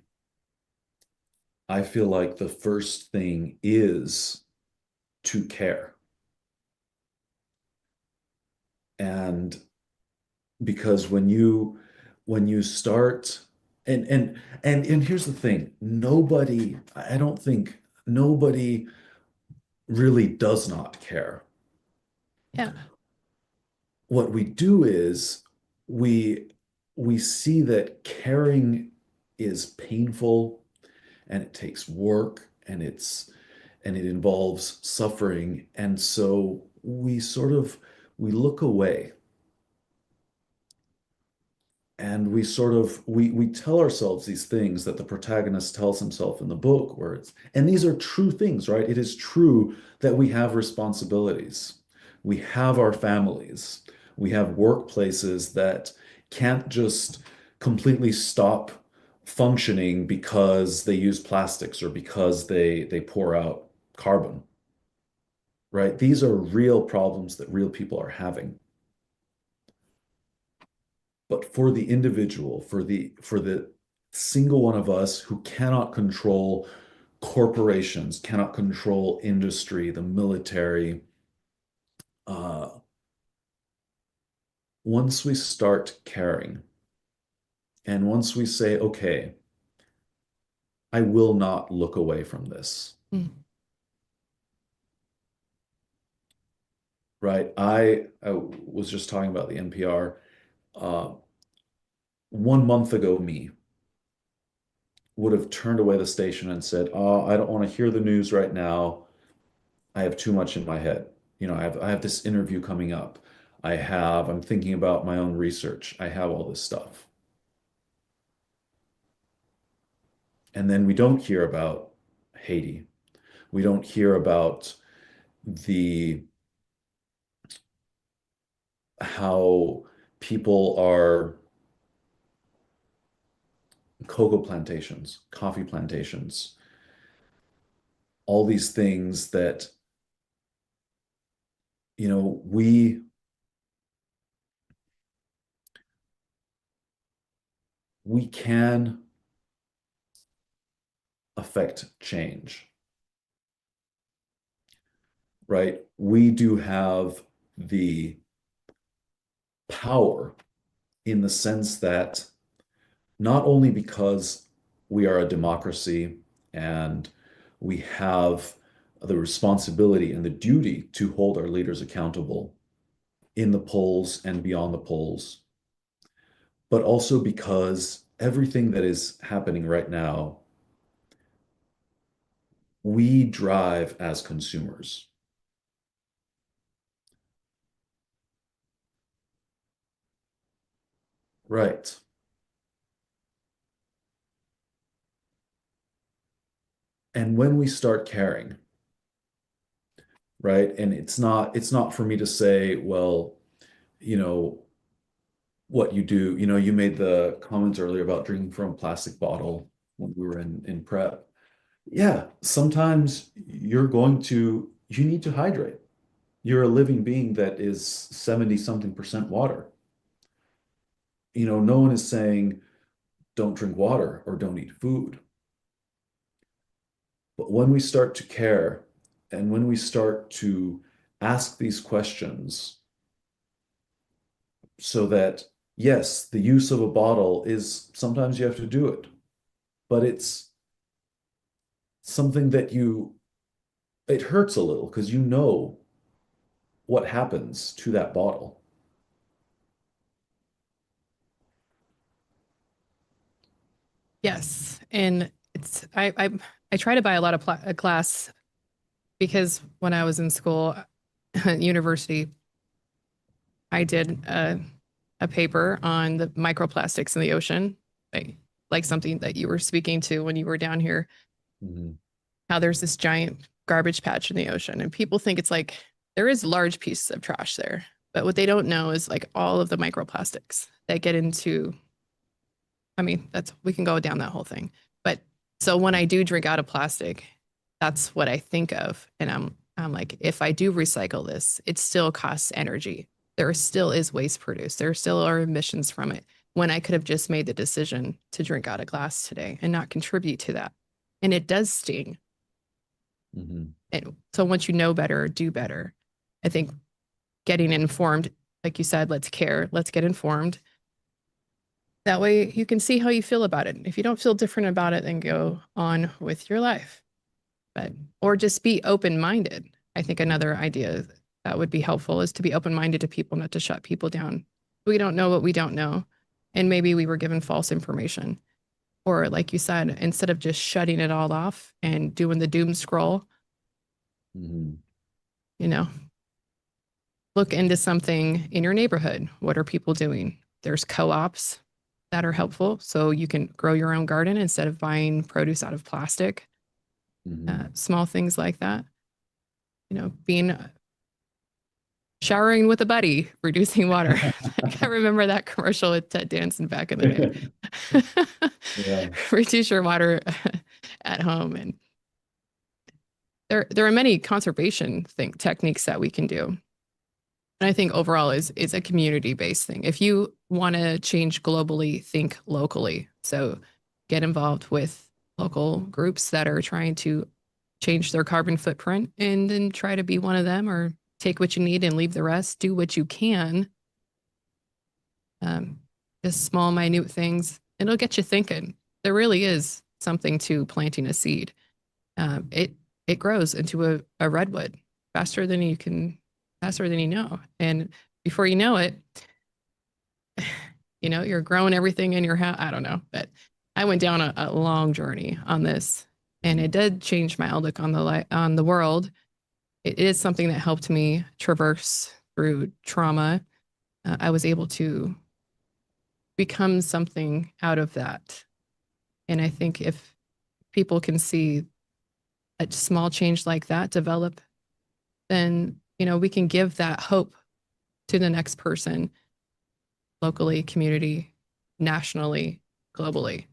I feel like the first thing is to care. And because when you start and here's the thing, I don't think nobody really does not care. Yeah. What we do is we see that caring is painful and it takes work and it involves suffering, and so we look away, and we tell ourselves these things that the protagonist tells himself in the book, and these are true things, right? It is true that we have responsibilities, we have our families, we have workplaces that can't just completely stop functioning because they use plastics or because they pour out carbon, right? These are real problems that real people are having. But for the individual, for the single one of us who cannot control corporations, cannot control industry, the military, once we start caring, and once we say, okay, I will not look away from this. Mm. Right? I was just talking about the NPR. 1 month ago, me would have turned away the station and said, "Oh, I don't want to hear the news right now. I have too much in my head. I have this interview coming up. I'm thinking about my own research. I have all this stuff." And then we don't hear about Haiti. We don't hear about the how people are cocoa plantations, coffee plantations, all these things that, you know, we can affect change, right? We do have the power in the sense that not only because we are a democracy and we have the responsibility and the duty to hold our leaders accountable in the polls and beyond the polls, but also because everything that is happening right now, we drive as consumers. Right. And when we start caring, right? And it's not for me to say, well, you know, what you do, you made the comments earlier about drinking from a plastic bottle when we were in prep. Yeah, sometimes you need to hydrate. You're a living being that is 70 something percent water. No one is saying don't drink water or don't eat food. But when we start to care And when we start to ask these questions, so that, yes, the use of a bottle is sometimes you have to do it, but it's something that it hurts a little because you know what happens to that bottle. Yes. And I try to buy a lot of a glass because when I was in school, university, I did a paper on the microplastics in the ocean, like something that you were speaking to when you were down here, Mhm. how there's this giant garbage patch in the ocean. And people think it's like there is large pieces of trash there. But what they don't know is like all of the microplastics that get into, I mean, we can go down that whole thing. But so when I do drink out of plastic, that's what I think of. And I'm like, if I do recycle this, it still costs energy. There still is waste produced. There still are emissions from it when I could have just made the decision to drink out of glass today and not contribute to that. And it does sting. Mhm. And so once you know better, do better. I think getting informed, like you said, let's care, let's get informed. That way you can see how you feel about it. If you don't feel different about it, then go on with your life. But or just be open-minded. I think another idea that would be helpful is to be open-minded to people, not to shut people down. We don't know what we don't know. And maybe we were given false information. Or like you said, instead of just shutting it all off and doing the doom scroll, Mhm. you know, look into something in your neighborhood. What are people doing? There's co-ops that are helpful. So you can grow your own garden instead of buying produce out of plastic. Mhm. Small things like that. Being showering with a buddy, reducing water. I can't remember that commercial with Ted Danson back in the day. Yeah. Reduce your water at home. And there are many conservation techniques that we can do. And I think overall is a community-based thing. If you want to change globally, think locally. So get involved with local groups that are trying to change their carbon footprint and then try to be one of them, or take what you need and leave the rest. Do what you can. Um, just small, minute things. It'll get you thinking. There really is something to planting a seed. It grows into a redwood faster than you know. And before you know it, you're growing everything in your house. I don't know, but I went down a long journey on this, and it did change my outlook on the world. It is something that helped me traverse through trauma. I was able to become something out of that. And I think if people can see a small change like that develop, then, we can give that hope to the next person locally, community, nationally, globally,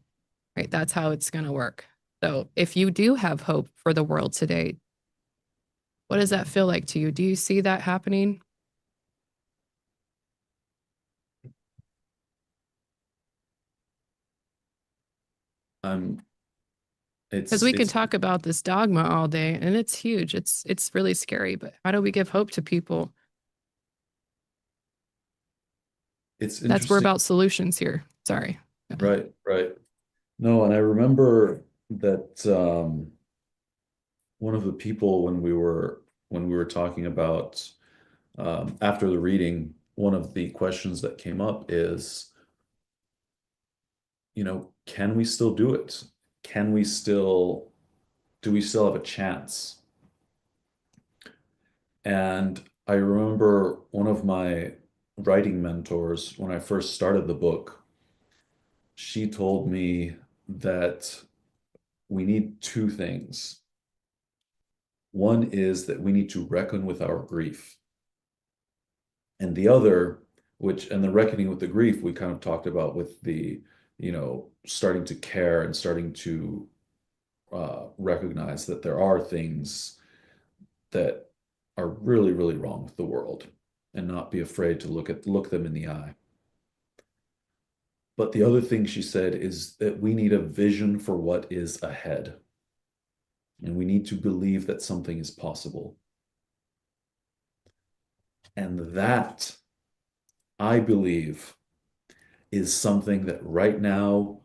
right? That's how it's going to work. So if you do have hope for the world today, what does that feel like to you? Do you see that happening? I'm Because we can talk about this dogma all day and it's huge. It's really scary, but how do we give hope to people? it's We're interesting. about solutions here. Sorry. Right, right. No, and I remember that one of the people when we were talking about after the reading, one of the questions that came up is, can we still do it? Can we still do we still have a chance? And I remember one of my writing mentors when I first started the book, she told me that we need two things. One is that we need to reckon with our grief. And the other, and the reckoning with the grief, we kind of talked about with the, starting to care and starting to recognize that there are things that are really, really wrong with the world and not be afraid to look them in the eye. But the other thing she said is that we need a vision for what is ahead. And we need to believe that something is possible. And that, I believe, is something that right now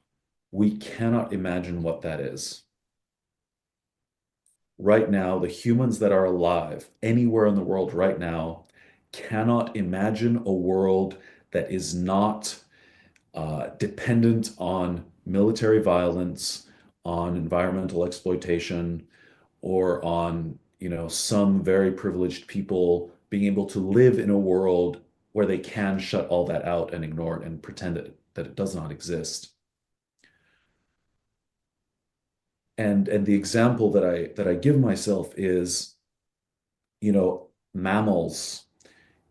we cannot imagine what that is. Right now, the humans that are alive anywhere in the world right now cannot imagine a world that is not dependent on military violence, on environmental exploitation, or on, some very privileged people being able to live in a world where they can shut all that out and ignore it and pretend that it does not exist. And the example that I give myself is, mammals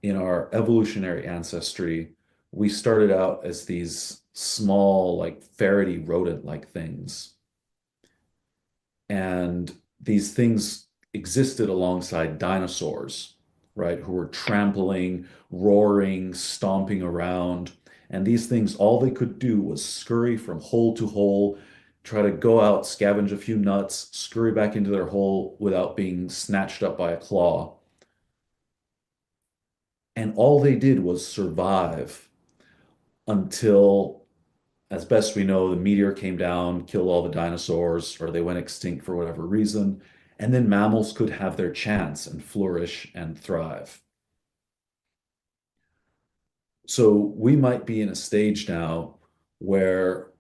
in our evolutionary ancestry, we started out as these small, like ferrety rodent-like things. And these things existed alongside dinosaurs, right? Who were trampling, roaring, stomping around. And these things, all they could do was scurry from hole to hole, try to go out, scavenge a few nuts, scurry back into their hole without being snatched up by a claw. And all they did was survive until, as best we know, the meteor came down, killed all the dinosaurs, or they went extinct for whatever reason. And then mammals could have their chance and flourish and thrive. So we might be in a stage now where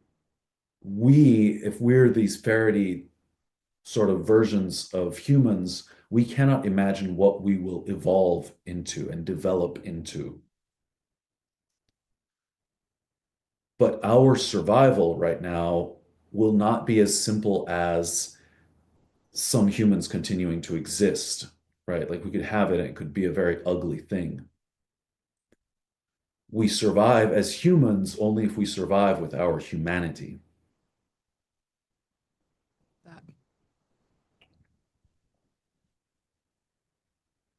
if we're these ferrety sort of versions of humans, we cannot imagine what we will evolve into and develop into. But our survival right now will not be as simple as some humans continuing to exist, right? Like we could have it and it could be a very ugly thing. We survive as humans only if we survive with our humanity. That.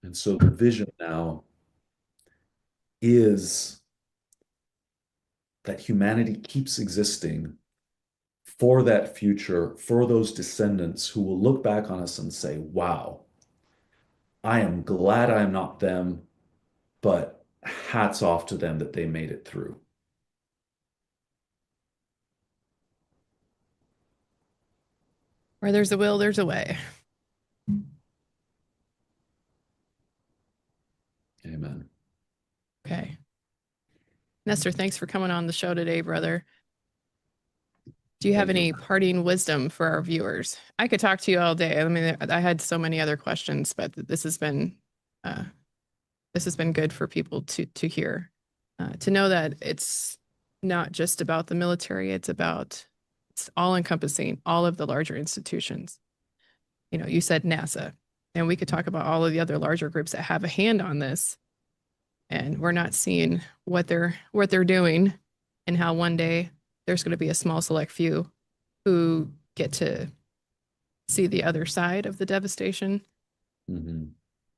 And so the vision now is that humanity keeps existing for that future, for those descendants who will look back on us and say, wow, I am glad I'm not them, but hats off to them that they made it through. Where there's a will, there's a way. Amen. Okay. Nestor, thanks for coming on the show today, brother. Do you have Thank you. any parting wisdom for our viewers? I could talk to you all day. I mean, I had so many other questions, but this has been good for people to hear, to know that it's not just about the military. It's all encompassing all of the larger institutions. You said NASA, and we could talk about all of the other larger groups that have a hand on this, and we're not seeing what they're doing, and how one day there's going to be a small select few who get to see the other side of the devastation,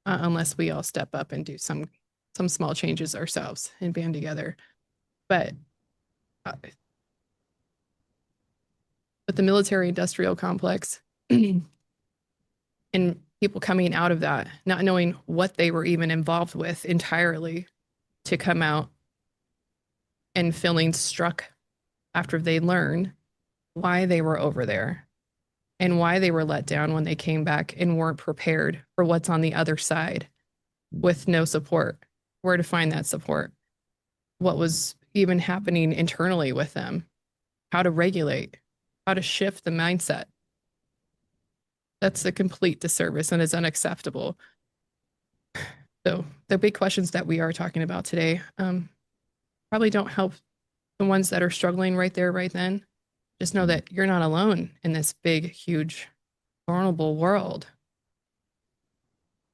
unless we all step up and do some small changes ourselves and band together. But with the military industrial complex and people coming out of that, not knowing what they were even involved with entirely, to come out and feeling struck after they learn why they were over there and why they were let down when they came back and weren't prepared for what's on the other side with no support, where to find that support, what was even happening internally with them, how to regulate, how to shift the mindset. That's a complete disservice and is unacceptable. So the big questions that we are talking about today probably don't help the ones that are struggling right there, right then. Just know that you're not alone in this big, huge, vulnerable world.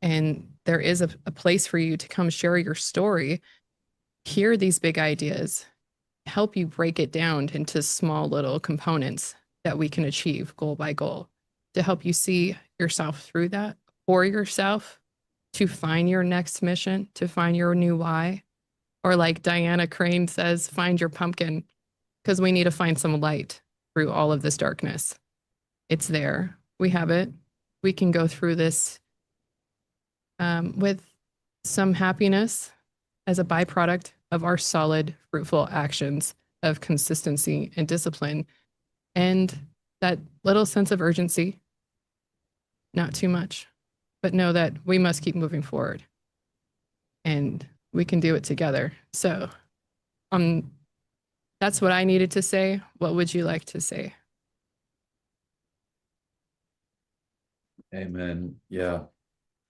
And there is a place for you to come share your story, hear these big ideas, help you break it down into small little components that we can achieve goal by goal, to help you see yourself through that for yourself, to find your next mission, to find your new why. Or like Diana Crane says, find your pumpkin, because we need to find some light through all of this darkness. It's there. We have it. we can go through this with some happiness as a byproduct of our solid, fruitful actions of consistency and discipline, and that little sense of urgency, not too much, but know that we must keep moving forward and we can do it together. So, that's what I needed to say. What would you like to say? Amen. Yeah.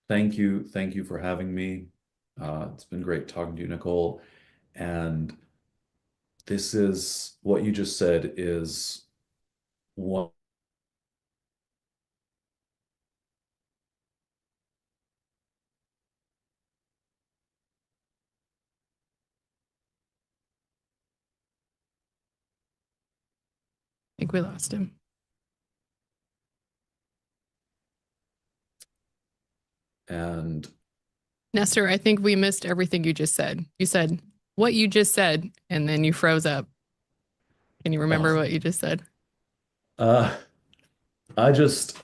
Thank you. Thank you for having me. It's been great talking to you, Nicole. And this is what you just said is one. I think we lost him. And Nestor, I think we missed everything you just said. You said what you just said, and then you froze up. Can you remember what you just said? uh, I just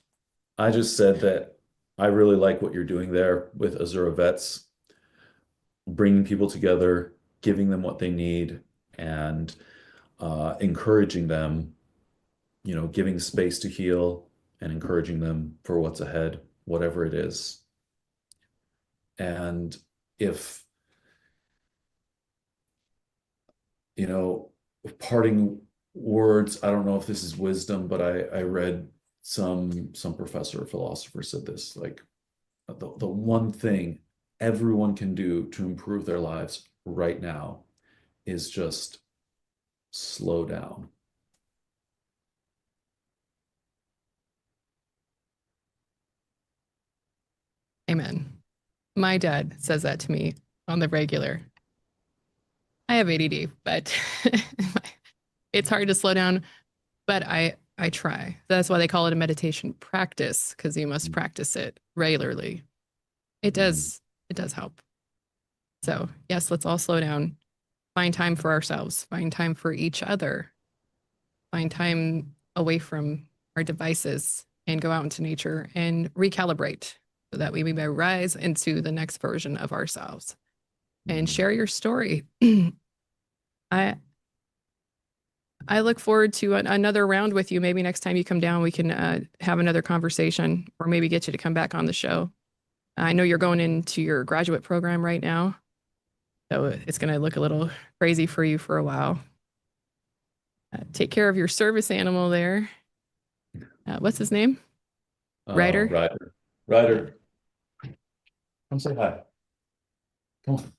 I just said that I really like what you're doing there with Azura Vets, bringing people together, giving them what they need, and encouraging them, giving space to heal and encouraging them for what's ahead, whatever it is. And if, you know, parting words, I don't know if this is wisdom, but I read some professor or philosopher said this, like the one thing everyone can do to improve their lives right now is just slow down. Amen. My dad says that to me on the regular. I have ADD, but it's hard to slow down, but I try. That's why they call it a meditation practice, because you must practice it regularly. It does help. So, yes, let's all slow down. Find time for ourselves, find time for each other, find time away from our devices and go out into nature and recalibrate so that we may rise into the next version of ourselves and share your story. I I look forward to another round with you. Maybe next time you come down, we can have another conversation or maybe get you to come back on the show. I know you're going into your graduate program right now, so it's going to look a little crazy for you for a while. Take care of your service animal there. What's his name? Ryder? Ryder. Ryder. Come say hi. Come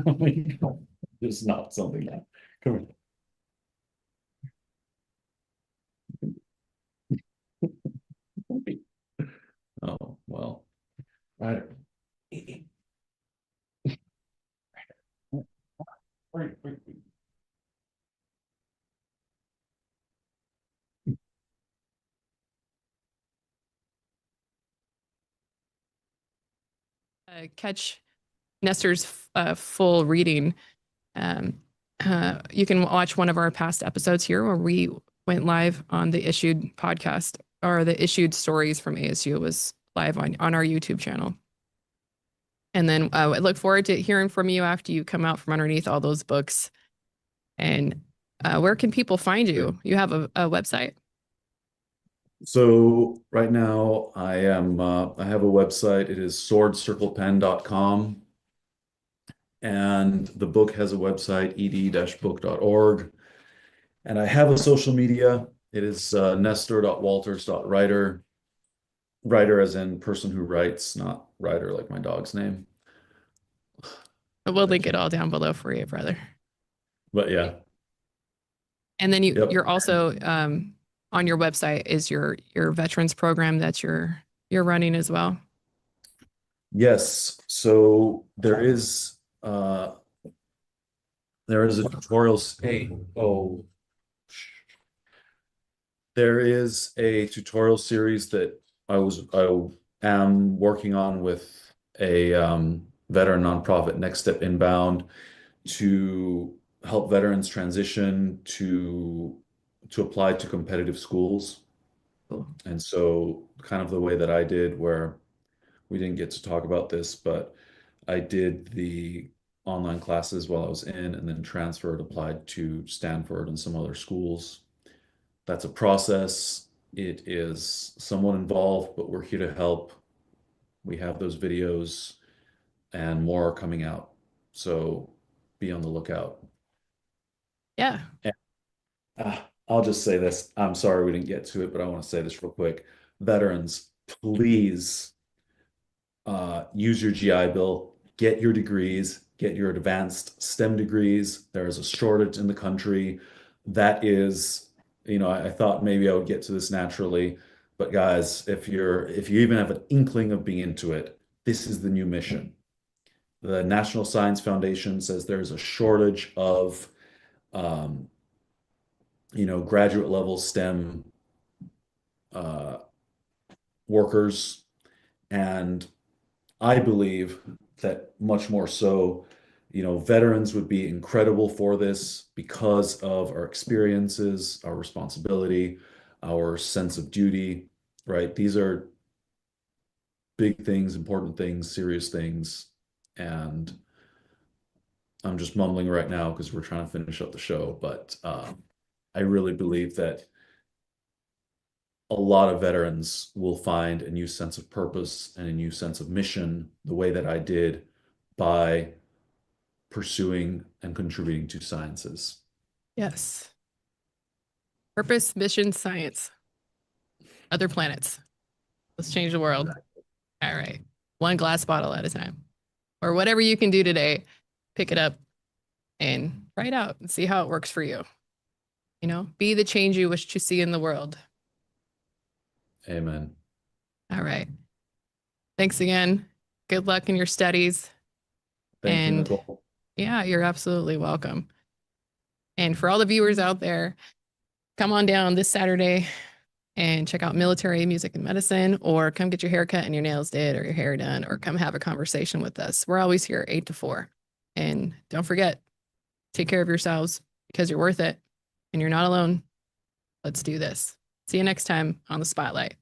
on. Just not something now. Come here. Oh, well. Ryder. Wait. Catch Nestor's full reading. You can watch one of our past episodes here where we went live on the Issued podcast, or the Issued Stories from ASU was live on our YouTube channel. And then I look forward to hearing from you after you come out from underneath all those books. And where can people find you? You have a website? So right now I have a website. It is swordcirclepen.com. And the book has a website, ed-book.org. And I have a social media. It is nestor.walters.writer. Writer as in person who writes, not writer like my dog's name. We'll link it all down below for you, brother. But yeah. And then Yep. you're also on your website is your veterans program that you're running as well. Yes. So there is a tutorial. There is a tutorial series that I am working on with a veteran nonprofit, Next Step Inbound, to help veterans transition to apply to competitive schools. Cool. And so kind of the way that I did, where we didn't get to talk about this, but I did the online classes while I was in, and then transferred, applied to Stanford and some other schools. That's a process. It is somewhat involved, but we're here to help. We have those videos and more are coming out. So be on the lookout. Yeah. And, I'll just say this. I'm sorry we didn't get to it, but I want to say this real quick. Veterans, please use your GI Bill, get your degrees, get your advanced STEM degrees. There is a shortage in the country. That is, I thought maybe I would get to this naturally, but guys, if you even have an inkling of being into it, this is the new mission. The National Science Foundation says there's a shortage of, um, graduate level STEM uh, workers, and I believe that much more so, veterans would be incredible for this because of our experiences, our responsibility, our sense of duty, right? These are big things, important things, serious things. And I'm just mumbling right now because we're trying to finish up the show, but I really believe that a lot of veterans will find a new sense of purpose and a new sense of mission the way that I did by pursuing and contributing to sciences. Yes. Purpose, mission, science. Other planets. Let's change the world. All right. One glass bottle at a time. Or whatever you can do today, pick it up and try it out and see how it works for you. Be the change you wish to see in the world. Amen. All right. Thanks again. Good luck in your studies. Thank you, And Nicole. yeah, you're absolutely welcome. And for all the viewers out there, come on down this Saturday and check out Military Music and Medicine, or come get your hair cut and your nails did or your hair done, or come have a conversation with us. We're always here 8 to 4. And don't forget, take care of yourselves because you're worth it and you're not alone. Let's do this. See you next time on the Spotlight.